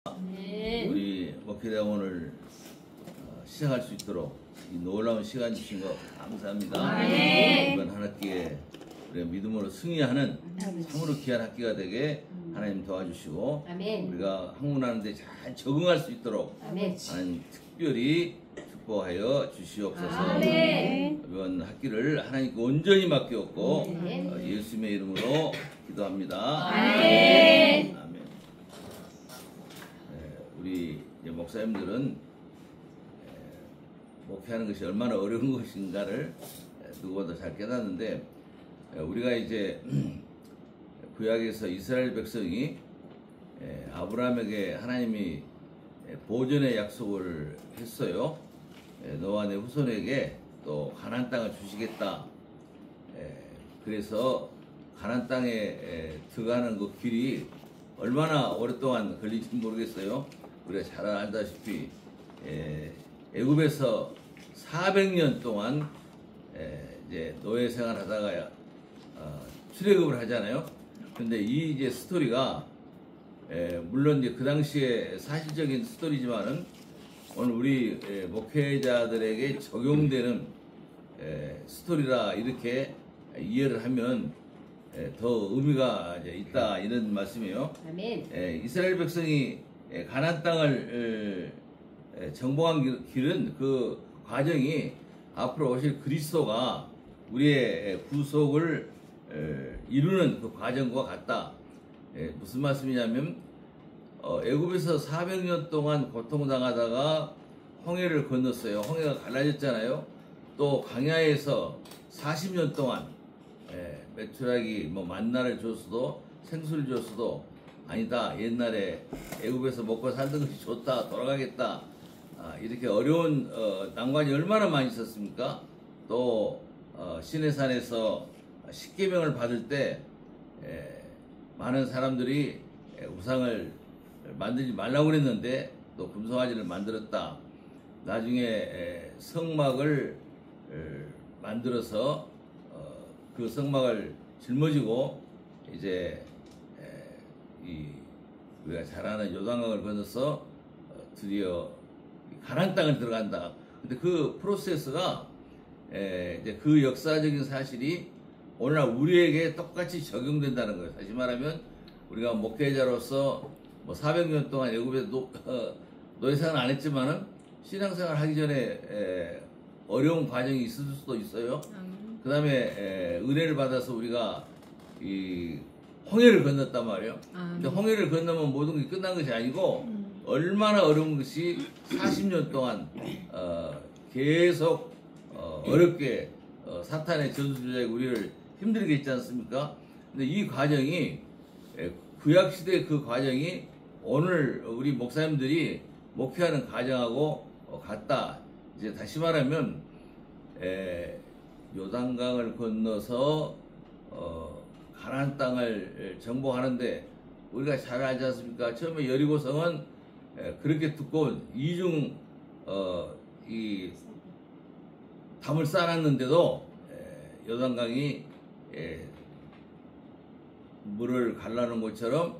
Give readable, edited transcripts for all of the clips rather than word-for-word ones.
우리 목회대원을 시작할 수 있도록 이 놀라운 시간 주신 것 감사합니다. 이번 한 학기에 우리가 믿음으로 승리하는 참으로 귀한 학기가 되게 하나님 도와주시고 우리가 학문하는데 잘 적응할 수 있도록 하나님 특별히 축복하여 주시옵소서. 이번 학기를 하나님께 온전히 맡겼고 예수님의 이름으로 기도합니다. 아멘. 우리 목사님들은 목회하는 것이 얼마나 어려운 것인가를 누구보다 잘 깨닫는데, 우리가 이제 구약에서 이스라엘 백성이 아브라함에게 하나님이 보존의 약속을 했어요. 너와 내 후손에게 또 가나안 땅을 주시겠다. 그래서 가나안 땅에 들어가는 그 길이 얼마나 오랫동안 걸릴지 모르겠어요. 우리가 잘 알다시피 애굽에서 400년 동안 이제 노예 생활하다가 출애굽을 하잖아요. 근데 이 이제 스토리가 물론 이제 그 당시에 사실적인 스토리지만은 오늘 우리 목회자들에게 적용되는 스토리라 이렇게 이해를 하면 더 의미가 이제 있다 이런 말씀이에요. 아멘. 이스라엘 백성이 가나안 땅을 정복한 길은 그 과정이 앞으로 오실 그리스도가 우리의 구속을 이루는 그 과정과 같다. 무슨 말씀이냐면 애굽에서 400년 동안 고통당하다가 홍해를 건넜어요. 홍해가 갈라졌잖아요. 또 광야에서 40년 동안 메추라기 뭐 만나를 줬어도 생수를 줬어도 아니다. 옛날에 애굽에서 먹고 살던 것이 좋다. 돌아가겠다. 이렇게 어려운 난관이 얼마나 많이 있었습니까? 또 시내산에서 십계명을 받을 때 많은 사람들이 우상을 만들지 말라고 그랬는데 또 금송아지를 만들었다. 나중에 성막을 만들어서 그 성막을 짊어지고 이제 우리가 잘 아는 요단강을 건너서 드디어 가나안 땅을 들어간다. 근데 그 프로세스가 이제 그 역사적인 사실이 오늘날 우리에게 똑같이 적용된다는 거예요. 다시 말하면 우리가 목회자로서 뭐 400년 동안 애굽에서 노예생활 안 했지만은 신앙생활 하기 전에 어려운 과정이 있을 수도 있어요. 그 다음에 은혜를 받아서 우리가 이 홍해를 건넜단 말이에요. 근데 홍해를 건너면 모든 게 끝난 것이 아니고 얼마나 어려운 것이 40년 동안 계속 어렵게 사탄의 전수주자에 우리를 힘들게 했지 않습니까? 근데 이 과정이 구약시대의 그 과정이 오늘 우리 목사님들이 목회하는 과정하고 같다. 이제 다시 말하면 요단강을 건너서 가나안 땅을 정복하는데 우리가 잘 알지 않습니까? 처음에 여리고성은 그렇게 두꺼운 이중 이 담을 쌓아놨는데도 요단강이 물을 갈라놓은 것처럼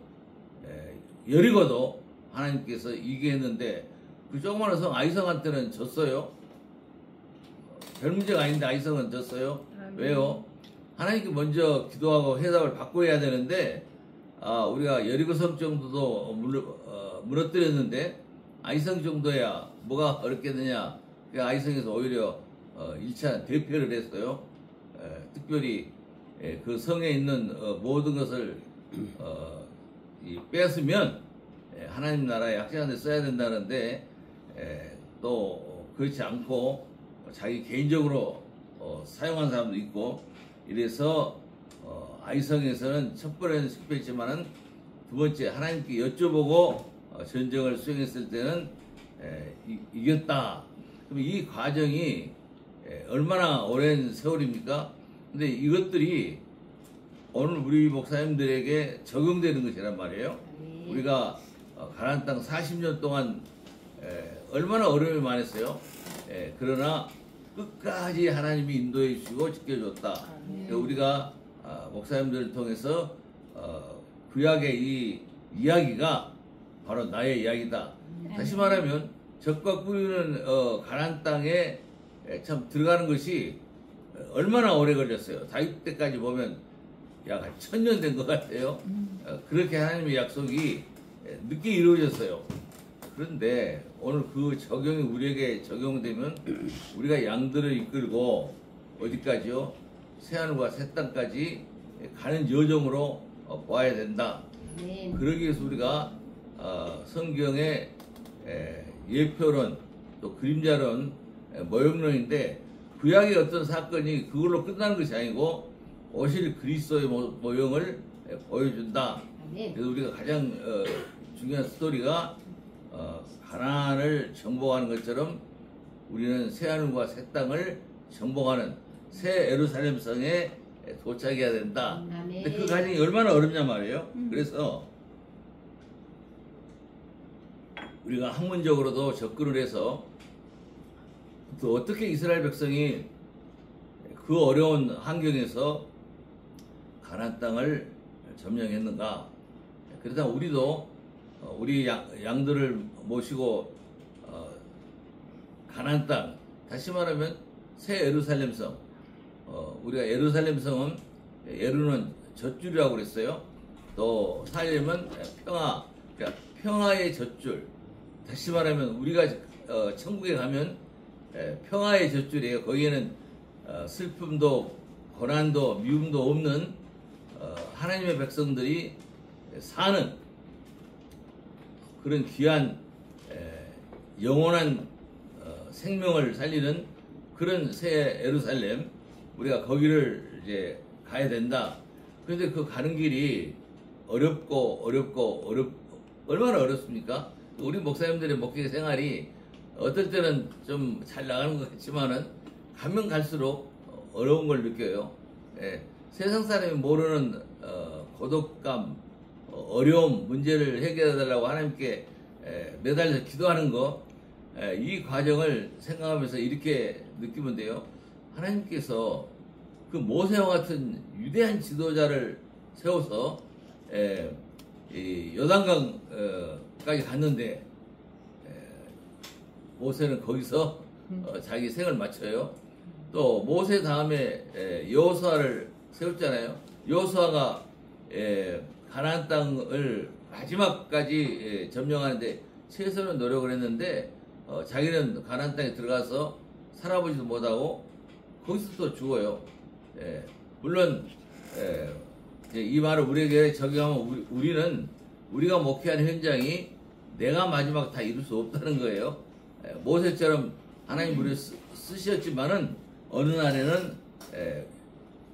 여리고도 하나님께서 이기게 했는데 그 조그마한 성 아이성한테는 졌어요. 별 문제가 아닌데 아이성은 졌어요. 왜요? 하나님께 먼저 기도하고 해답을 받고 해야 되는데 우리가 여리고성 정도도 무너뜨렸는데 아이성 정도야 뭐가 어렵겠느냐. 아이성에서 오히려 1차 대패를 했어요. 특별히 그 성에 있는 모든 것을 뺐으면 하나님 나라에 확장하는 데 써야 된다는데 또 그렇지 않고 자기 개인적으로 사용한 사람도 있고 이래서 아이성에서는 첫 번에는 실패했지만은 두 번째 하나님께 여쭤보고 전쟁을 수행했을 때는 이겼다. 그럼 이 과정이 얼마나 오랜 세월입니까? 근데 이것들이 오늘 우리 목사님들에게 적용되는 것이란 말이에요. 우리가 가나안 땅 40년 동안 얼마나 어려움이 많았어요. 그러나 끝까지 하나님이 인도해 주시고 지켜줬다. 우리가 목사님들을 통해서 구약의 이 이야기가 바로 나의 이야기다. 다시 말하면 적과 꾸리는 가나안 땅에 참 들어가는 것이 얼마나 오래 걸렸어요. 다윗 때까지 보면 약 1000년 된 것 같아요. 그렇게 하나님의 약속이 늦게 이루어졌어요. 그런데 오늘 그 적용이 우리에게 적용되면 우리가 양들을 이끌고 어디까지요? 새하늘과 새 땅까지 가는 여정으로 봐야 된다. 그러기 위해서 우리가 성경의 예표론 또 그림자론 모형론인데 구약의 어떤 사건이 그걸로 끝나는 것이 아니고 오실 그리스도의 모형을 보여준다. 그래서 우리가 가장 중요한 스토리가 가나안을 정복하는 것처럼 우리는 새하늘과 새 땅을 정복하는 새 예루살렘 성에 도착해야 된다. 근데 그 과정이 얼마나 어렵냐 말이에요. 그래서 우리가 학문적으로도 접근을 해서 또 어떻게 이스라엘 백성이 그 어려운 환경에서 가나안 땅을 점령했는가. 그러다 우리도 우리 양들을 모시고 가나안 땅, 다시 말하면 새 예루살렘 성, 우리가 예루살렘 성은 예루는 젖줄이라고 그랬어요. 또 살렘은 평화, 그러니까 평화의 젖줄. 다시 말하면 우리가 천국에 가면 평화의 젖줄이에요. 거기에는 슬픔도 고난도 미움도 없는 하나님의 백성들이 사는 그런 귀한 영원한 생명을 살리는 그런 새 예루살렘, 우리가 거기를 이제 가야 된다. 그런데 그 가는 길이 얼마나 어렵습니까? 우리 목사님들의 목회 생활이 어떨 때는 좀 잘 나가는 것 같지만은 가면 갈수록 어려운 걸 느껴요. 세상 사람이 모르는 고독감, 어려움, 문제를 해결해 달라고 하나님께 매달려서 기도하는 거, 이 과정을 생각하면서 이렇게 느끼면 돼요. 하나님께서 그 모세와 같은 위대한 지도자를 세워서 이 요단강까지 갔는데 모세는 거기서 자기 생을 마쳐요. 또 모세 다음에 여호수아를 세웠잖아요. 여호수아가 가나안 땅을 마지막까지 점령하는데 최선의 노력을 했는데 자기는 가나안 땅에 들어가서 살아보지도 못하고 거기서 또 죽어요. 물론 이 말을 우리에게 적용하면 우리가 목회하는 현장이 내가 마지막 다 이룰 수 없다는 거예요. 모세처럼 하나님 우리를 쓰셨지만은 어느 날에는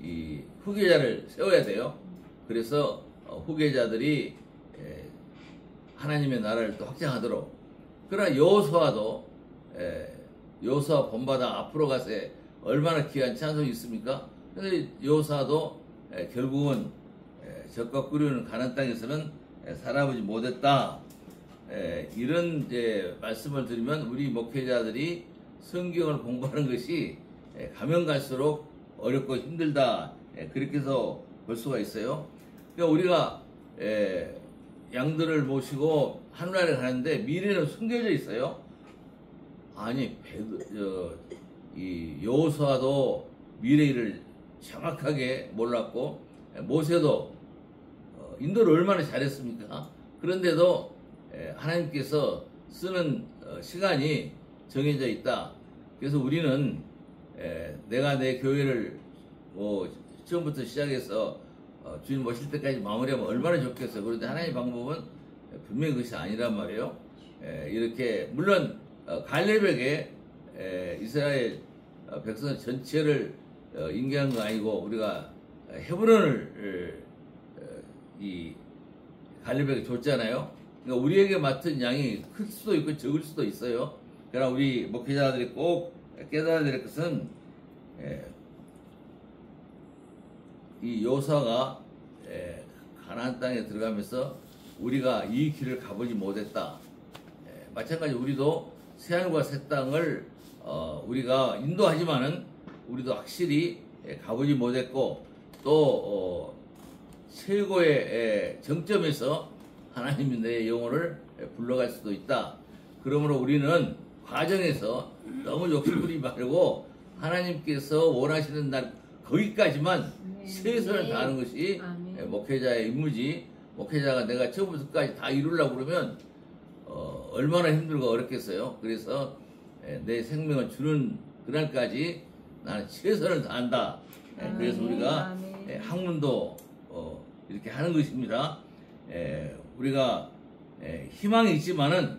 이 후계자를 세워야 돼요. 그래서 후계자들이 하나님의 나라를 또 확장하도록. 그러나 여호수아도 여호수아 본받아 앞으로 가세 얼마나 귀한 찬송이 있습니까? 그런데 여호수아도 결국은 적과 꾸리는 가나안 땅에서는 살아보지 못했다. 이런 이제 말씀을 드리면 우리 목회자들이 성경을 공부하는 것이 가면 갈수록 어렵고 힘들다. 그렇게 해서 볼 수가 있어요. 그러니까 우리가 양들을 모시고 하늘나라에 가는데 미래는 숨겨져 있어요. 아니 이 여호수아도 미래를 정확하게 몰랐고 모세도 인도를 얼마나 잘했습니까? 그런데도 하나님께서 쓰는 시간이 정해져 있다. 그래서 우리는 내가 내 교회를 처음부터 시작해서 주님 모실 때까지 마무리하면 얼마나 좋겠어요. 그런데 하나님의 방법은 분명히 그것이 아니란 말이에요. 이렇게 물론 갈렙에게 이스라엘 백성 전체를 인계한 거 아니고 우리가 헤브론을 이 갈렙에게 줬잖아요. 그러니까 우리에게 맡은 양이 클 수도 있고 적을 수도 있어요. 그러나 우리 목회자들이 꼭 깨달아야 될 것은 이 여호수아가 가나안 땅에 들어가면서 우리가 이 길을 가보지 못했다. 마찬가지 우리도 새하늘과 새 땅을 우리가 인도하지만은 우리도 확실히 가보지 못했고 또 최고의 정점에서 하나님이 내 영혼을 불러갈 수도 있다. 그러므로 우리는 과정에서 너무 욕심부리지 말고 하나님께서 원하시는 날 거기까지만 최선을 다하는 것이 목회자의 임무지. 목회자가 내가 처음부터 끝까지 다 이루려고 그러면 얼마나 힘들고 어렵겠어요. 그래서 내 생명을 주는 그날까지 나는 최선을 다한다. 그래서 우리가 학문도 이렇게 하는 것입니다. 우리가 희망이 있지만은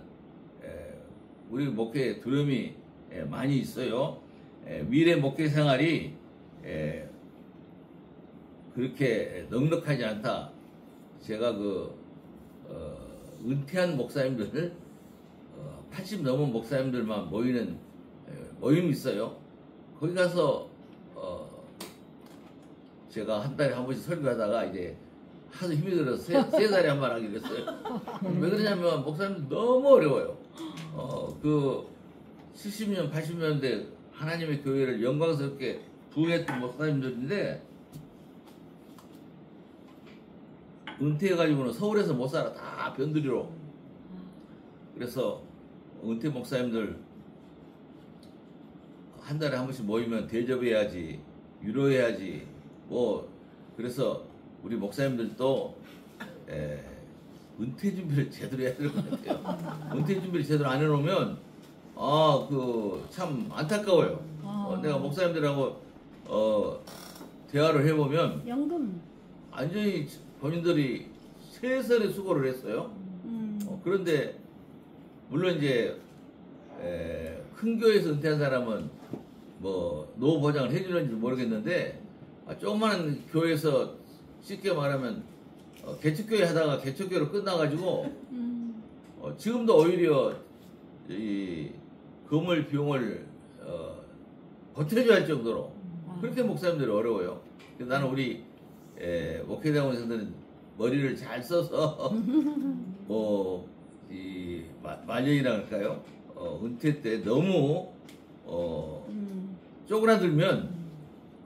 우리 목회에 두려움이 많이 있어요. 미래 목회 생활이 그렇게 넉넉하지 않다. 제가 은퇴한 목사님들 80 넘은 목사님들만 모이는 모임이 있어요. 거기 가서 제가 한 달에 한 번씩 설교하다가 이제 하도 힘이 들어서 세 달에 한 번 하게 됐어요. 왜 그러냐면 목사님들 너무 어려워요. 그 70년 80년대 하나님의 교회를 영광스럽게 부흥했던 목사님들인데 은퇴해가지고는 서울에서 못 살아. 다 변두리로. 그래서 은퇴 목사님들 한 달에 한 번씩 모이면 대접해야지, 위로해야지. 그래서 우리 목사님들도 은퇴 준비를 제대로 해야 될 것 같아요. 은퇴 준비를 제대로 안 해놓으면 참 안타까워요. 내가 목사님들하고 대화를 해보면 연금 완전히 본인들이 최선의 수고를 했어요. 그런데 물론 이제 큰 교회에서 은퇴한 사람은 노후 보장을 해주는지 모르겠는데 조그마한 교회에서 쉽게 말하면 개척교회 하다가 개척교회로 끝나가지고 지금도 오히려 이 건물 비용을 버텨줘야 할 정도로 그렇게 목사님들이 어려워요. 나는 우리 목회대원생들은 머리를 잘 써서 이 말년이라 할까요? 은퇴 때 너무 쪼그라들면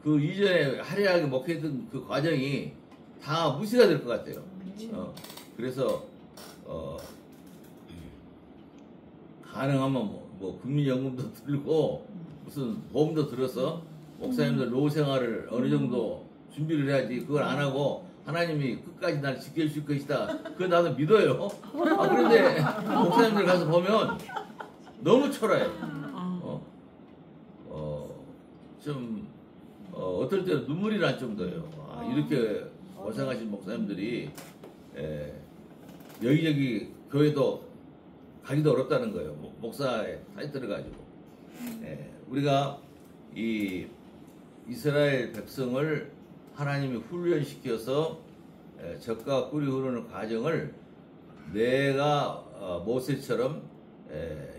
그 이전에 화려하게 목회했던 그 과정이 다 무시가 될 것 같아요. 그래서 가능하면 국민연금도 들고 무슨 보험도 들어서 목사님들 노후 생활을 어느 정도 준비를 해야지. 그걸 안 하고 하나님이 끝까지 날 지켜줄 것이다. 그거 나도 믿어요. 그런데 목사님들 가서 보면 너무 초라해요. 어떨 때는 눈물이 날 정도예요. 이렇게 고생하신 목사님들이 여기저기 교회도 가기도 어렵다는 거예요. 목사의 타이틀을 가지고. 우리가 이 이스라엘 백성을 하나님이 훈련시켜서 젖과 꿀이 흐르는 과정을 내가 모세처럼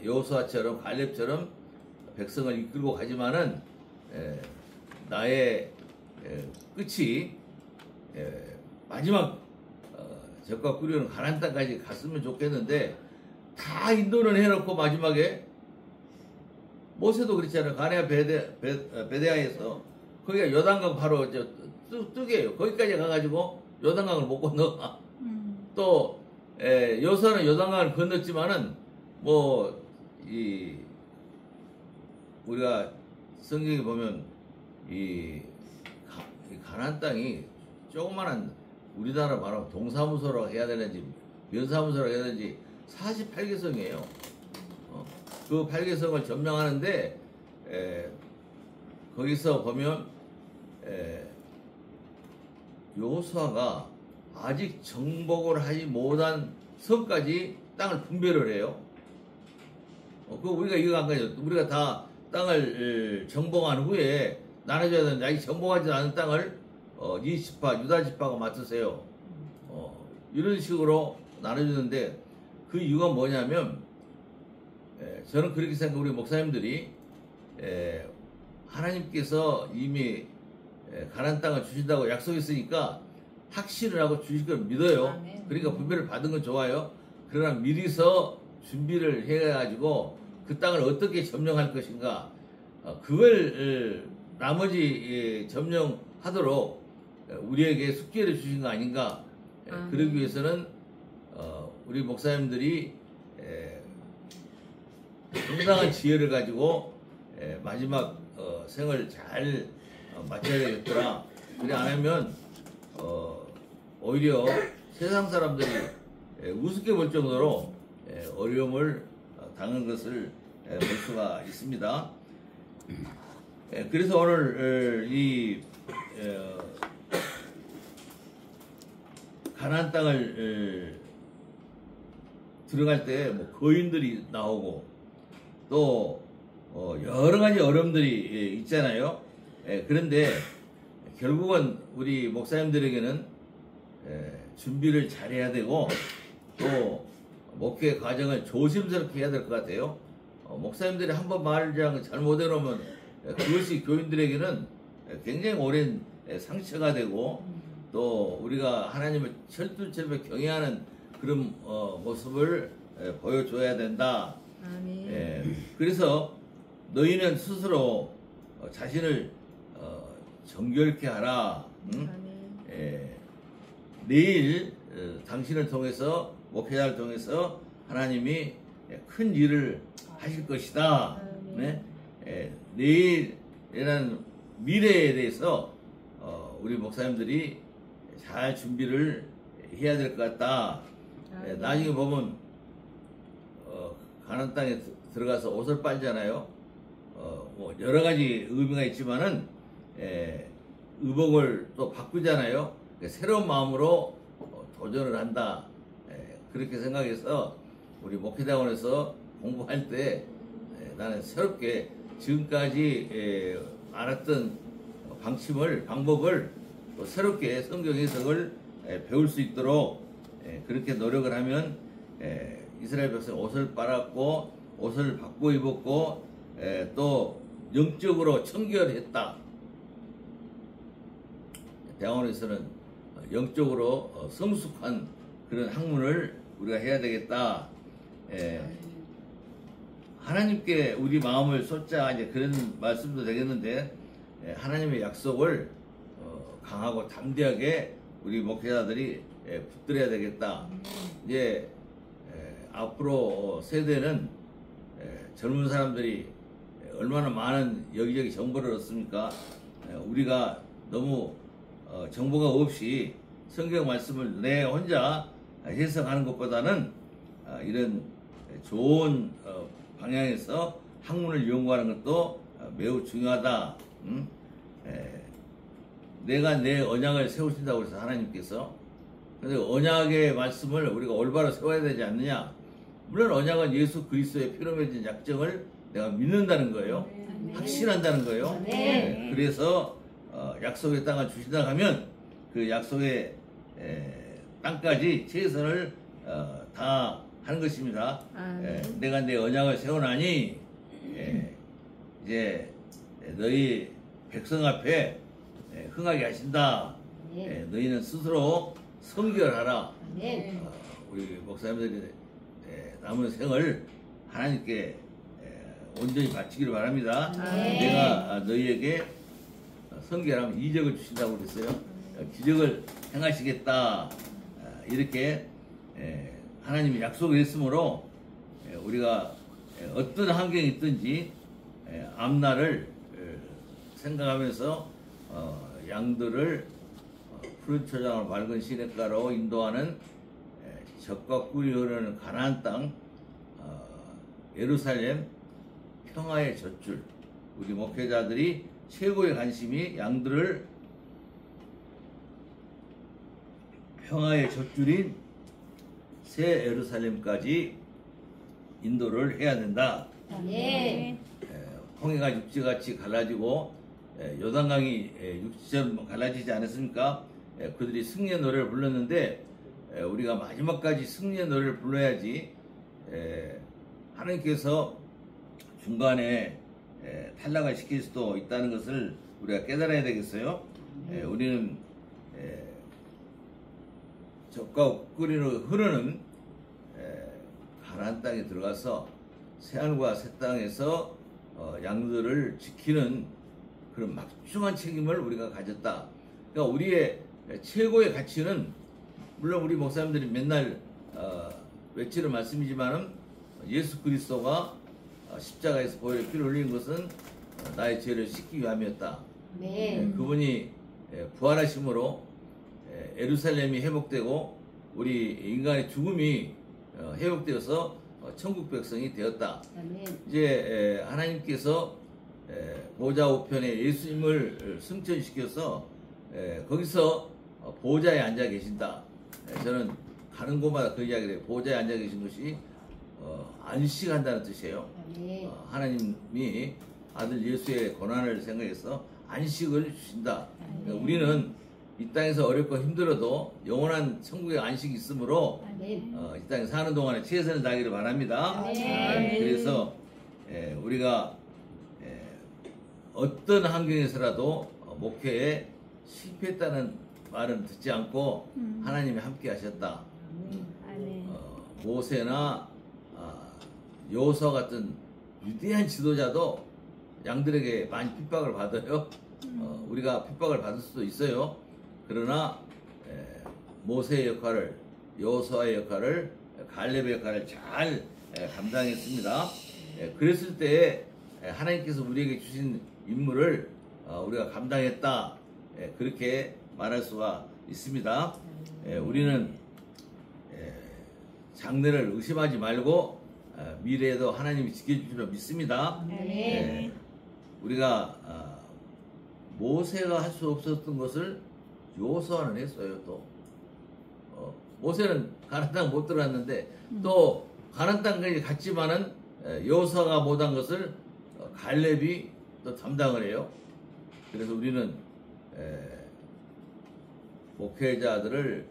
여호수아처럼 갈렙처럼 백성을 이끌고 가지만은 나의 끝이 마지막 젖과 꿀이 흐르는 가나안 땅까지 갔으면 좋겠는데 다 인도는 해놓고 마지막에 모세도 그렇잖아요. 가나안 베데아에서 거기가 요단강 바로 뜨개요. 거기까지 가가지고 요단강을 못 건너가. 또 여호수아는 요단강을 건넜지만은 우리가 성경에 보면 이 가나안 땅이 조그만한 우리나라 말하면 동사무소라고 해야 되는지 면사무소라고 해야 되는지 48개성이에요. 그 8개성을 점령하는데 거기서 보면 여호수아가 아직 정복을 하지 못한 성까지 땅을 분배를 해요. 우리가 이거 안 가죠. 우리가 다 땅을 정복한 후에 나눠줘야 되는데 아직 정복하지 않은 땅을 이 지파 유다 지파가 맡으세요. 이런 식으로 나눠주는데 그 이유가 뭐냐면 저는 그렇게 생각해요. 우리 목사님들이 하나님께서 이미 가나안 땅을 주신다고 약속했으니까 확신을 하고 주실 걸 믿어요. 그러니까 분배를 받은 건 좋아요. 그러나 미리서 준비를 해가지고 그 땅을 어떻게 점령할 것인가 그걸 나머지 점령하도록 우리에게 숙제를 주신 거 아닌가. 그러기 위해서는 우리 목사님들이 상당한 지혜를 가지고 마지막 생을 잘 마쳐야 되겠더라. 그래 안 하면 오히려 세상 사람들이 우습게 볼 정도로 어려움을 당한 것을 볼 수가 있습니다. 그래서 오늘 이 가나안 땅을 들어갈 때 뭐 거인들이 나오고 또 여러 가지 어려움들이 있잖아요. 그런데 결국은 우리 목사님들에게는 준비를 잘해야 되고 또 목회 과정을 조심스럽게 해야 될 것 같아요. 목사님들이 한번 말을 잘못 해놓으면 그것이 교인들에게는 굉장히 오랜 상처가 되고 또 우리가 하나님을 철두철미 경외하는 그런 모습을 보여줘야 된다. 그래서 너희는 스스로 자신을 정결케 하라. 내일 당신을 통해서 목회자를 통해서 하나님이 큰 일을 하실 것이다. 네? 내일이라는 미래에 대해서 우리 목사님들이 잘 준비를 해야 될 것 같다. 나중에 보면 가나안 땅에 들어가서 옷을 빨잖아요. 뭐 여러 가지 의미가 있지만은 의복을 또 바꾸잖아요. 새로운 마음으로 도전을 한다. 그렇게 생각해서 우리 목회대원에서 공부할 때 나는 새롭게 지금까지 알았던 방법을 또 새롭게 성경 해석을 배울 수 있도록 그렇게 노력을 하면 이스라엘 백성 옷을 빨았고 옷을 바꾸어 입었고 또 영적으로 청결했다. 대학원에서는 영적으로 성숙한 그런 학문을 우리가 해야 되겠다. 하나님께 우리 마음을 쏟자 이제 그런 말씀도 되겠는데 하나님의 약속을 강하고 담대하게 우리 목회자들이 붙들어야 되겠다. 이제 앞으로 세대는 젊은 사람들이 얼마나 많은 여기저기 정보를 얻습니까? 우리가 너무 정보가 없이 성경 말씀을 내 혼자 해석하는 것보다는 이런 좋은 방향에서 학문을 연구하는 것도 매우 중요하다. 내가 내 언약을 세우신다고 해서 하나님께서 근데 언약의 말씀을 우리가 올바로 세워야 되지 않느냐? 물론 언약은 예수 그리스도의 피로 맺은 약정을 내가 믿는다는 거예요. 확신한다는 거예요. 그래서 약속의 땅을 주신다 하면 그 약속의 땅까지 최선을 다 하는 것입니다. 내가 내 언약을 세워나니 이제 너희 백성 앞에 흥하게 하신다. 너희는 스스로 성결하라. 우리 목사님들이 남은 생을 하나님께 온전히 바치기를 바랍니다. 내가 너희에게 성결하면 이적을 주신다고 그랬어요. 기적을 행하시겠다. 이렇게 하나님이 약속을 했으므로 우리가 어떤 환경이 있든지 앞날을 생각하면서 양들을 푸른 초장으로 맑은 시냇가로 인도하는 젖과 꿀이 흐르는 가나안 땅 예루살렘 평화의 젖줄. 우리 목회자들이 최고의 관심이 양들을 평화의 젖줄인 새 예루살렘까지 인도를 해야 된다. 홍해가 육지같이 갈라지고 요단강이 육지처럼 갈라지지 않았습니까? 그들이 승리의 노래를 불렀는데 우리가 마지막까지 승리의 노래를 불러야지 하나님께서 중간에 탈락을 시킬 수도 있다는 것을 우리가 깨달아야 되겠어요. 우리는 젖과 꿀이 흐르는 가나안 땅에 들어가서 새하늘과 새 땅에서 양들을 지키는 그런 막중한 책임을 우리가 가졌다. 그러니까 우리의 최고의 가치는 물론 우리 목사님들이 맨날 외치는 말씀이지만은 예수 그리스도가 십자가에서 보혈의 피를 흘린 것은 나의 죄를 씻기 위함이었다. 그분이 부활하심으로 예루살렘이 회복되고 우리 인간의 죽음이 회복되어서 천국 백성이 되었다. 이제 하나님께서 보좌 우편에 예수님을 승천시켜서 거기서 보좌에 앉아 계신다. 저는 가는 곳마다 그 이야기를 해요. 보좌에 앉아 계신 것이 안식한다는 뜻이에요. 하나님이 아들 예수의 고난을 생각해서 안식을 주신다. 그러니까 우리는 이 땅에서 어렵고 힘들어도 영원한 천국의 안식이 있으므로 이 땅에 사는 동안에 최선을 다하기를 바랍니다. 그래서 우리가 어떤 환경에서라도 목회에 실패했다는 말은 듣지 않고 하나님이 함께 하셨다. 모세나 여호수아 같은 위대한 지도자도 양들에게 많이 핍박을 받아요. 우리가 핍박을 받을 수도 있어요. 그러나 모세의 역할을, 여호수아의 역할을, 갈렙의 역할을 잘 감당했습니다. 그랬을 때 하나님께서 우리에게 주신 임무를 우리가 감당했다, 그렇게 말할 수가 있습니다. 우리는 장래를 의심하지 말고 미래에도 하나님이 지켜주시리라 믿습니다. 우리가 모세가 할 수 없었던 것을 여호수아는 했어요. 또 모세는 가나안 땅 못 들어갔는데 또 가나안 땅까지 갔지만은 여호수아가 못한 것을 갈렙이 또 담당을 해요. 그래서 우리는 목회자들을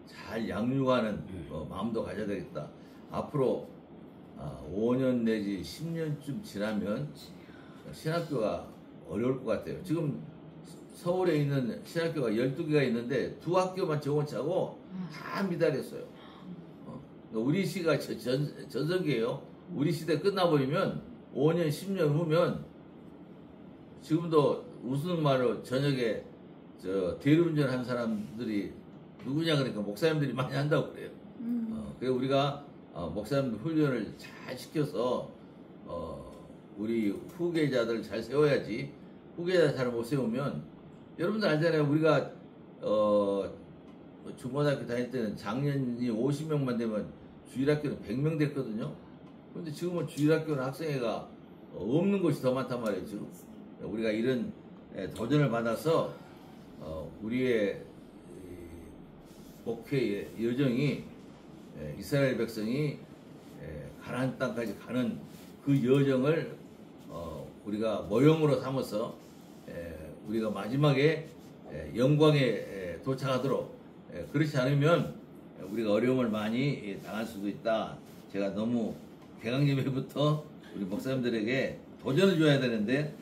잘 양육하는 마음도 가져야 되겠다. 앞으로 5년 내지 10년쯤 지나면 신학교가 어려울 것 같아요. 지금 서울에 있는 신학교가 12개가 있는데 2학교만 정원차고 다 미달했어요. 우리 시가 전성기예요. 우리 시대 끝나버리면 5년, 10년 후면 지금도 웃는 말로 저녁에 대리운전 한 사람들이 누구냐 그러니까 목사님들이 많이 한다고 그래요. 그래서 우리가 목사님들 훈련을 잘 시켜서 우리 후계자들 잘 세워야지. 후계자 잘 못 세우면 여러분들 알잖아요. 우리가 중고등학교 다닐 때는 작년이 50명만 되면 주일학교는 100명 됐거든요. 그런데 지금은 주일학교는 학생회가 없는 곳이 더 많단 말이에요. 지금 우리가 이런 도전을 받아서 우리의 목회의 여정이 이스라엘 백성이 가나안 땅까지 가는 그 여정을 우리가 모형으로 삼아서 우리가 마지막에 영광에 도착하도록, 그렇지 않으면 우리가 어려움을 많이 당할 수도 있다. 제가 너무 개강예배부터 우리 목사님들에게 도전을 줘야 되는데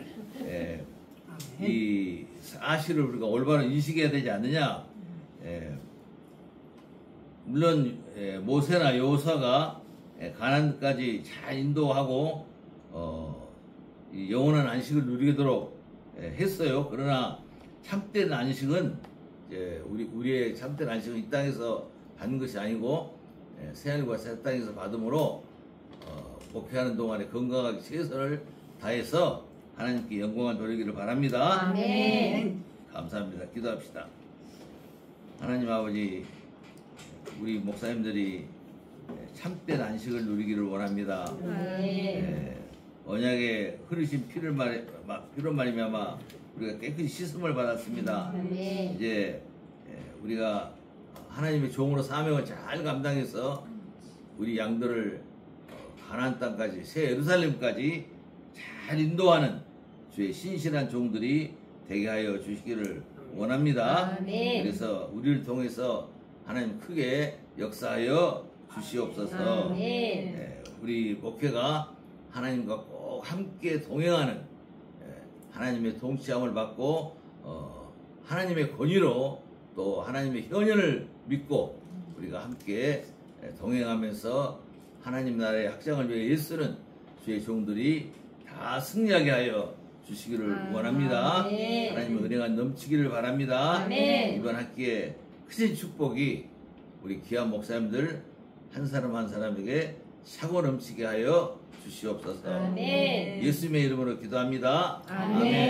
이 사실을 우리가 올바로 인식해야 되지 않느냐. 물론 모세나 여호수아가 가나안까지 잘 인도하고 이 영원한 안식을 누리도록 했어요. 그러나 참된 안식은 우리의 참된 안식은 이 땅에서 받는 것이 아니고 새하늘과 새 땅에서 받음으로 목회하는 동안에 건강하게 최선을 다해서 하나님께 영광을 돌리기를 바랍니다. 아멘. 감사합니다. 기도합시다. 하나님 아버지, 우리 목사님들이 참된 안식을 누리기를 원합니다. 언약에 흐르신 피로 말미암아 우리가 깨끗이 씻음을 받았습니다. 이제 우리가 하나님의 종으로 사명을 잘 감당해서 우리 양들을 가나안 땅까지, 새 예루살렘까지 잘 인도하는 주의 신실한 종들이 되게 하여 주시기를 원합니다. 그래서 우리를 통해서 하나님 크게 역사하여 주시옵소서. 우리 목회가 하나님과 꼭 함께 동행하는, 하나님의 통치함을 받고 하나님의 권위로 또 하나님의 현현을 믿고 우리가 함께 동행하면서 하나님 나라의 확장을 위해 애쓰는 주의 종들이 다 승리하게 하여 주시기를 원합니다. 하나님의 은혜가 넘치기를 바랍니다. 이번 학기에 크신 축복이 우리 귀한 목사님들 한 사람 한 사람에게 차고 넘치게 하여 주시옵소서. 아멘. 예수님의 이름으로 기도합니다. 아멘.